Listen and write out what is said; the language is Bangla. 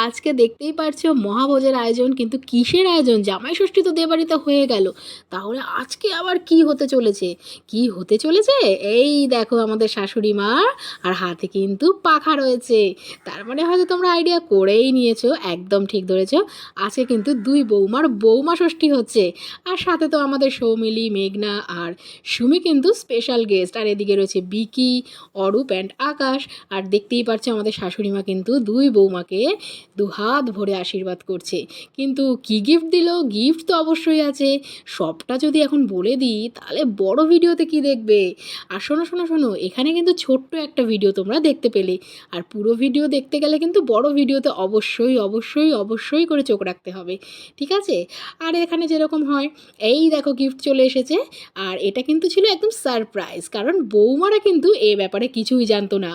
আজকে দেখতেই পারছো মহাভোজের আয়োজন, কিন্তু কিসের আয়োজন? জামাই ষষ্ঠী তো দেবাড়িতে হয়ে গেল, তাহলে আজকে আবার কি হতে চলেছে? কি হতে চলেছে? এই দেখো আমাদের শাশুড়ি মা, আর হাতে কিন্তু পাখা রয়েছে। তার মানে হয়তো তোমরা আইডিয়া করেই নিয়েছো, একদম ঠিক ধরেছো। আজকে কিন্তু দুই বৌমার বৌমা ষষ্ঠী হচ্ছে। আর সাথে তো আমাদের সৌমিলি, মেঘনা আর সুমি কিন্তু স্পেশাল গেস্ট। আর এদিকে রয়েছে বিকি, অরূপ অ্যান্ড আকাশ। আর দেখতেই পাচ্ছ আমাদের শাশুড়ি মা কিন্তু দুই বৌমাকে দুহাত ভরে আশীর্বাদ করছে। কিন্তু কি গিফট দিল? গিফট তো অবশ্যই আছে। সবটা যদি এখন বলে দিই তাহলে বড় ভিডিওতে কি দেখবে। আর শোনো শোনো শোনো, এখানে কিন্তু ছোট্ট একটা ভিডিও তোমরা দেখতে পেলে। আর পুরো ভিডিও দেখতে গেলে কিন্তু বড় ভিডিওতে অবশ্যই অবশ্যই অবশ্যই করে চোখ রাখতে হবে, ঠিক আছে? আর এখানে যেরকম হয়, এই দেখো গিফট চলে এসেছে। আর এটা কিন্তু ছিল একদম সারপ্রাইজ, কারণ বৌমারা কিন্তু এ ব্যাপারে কিছুই জানতো না।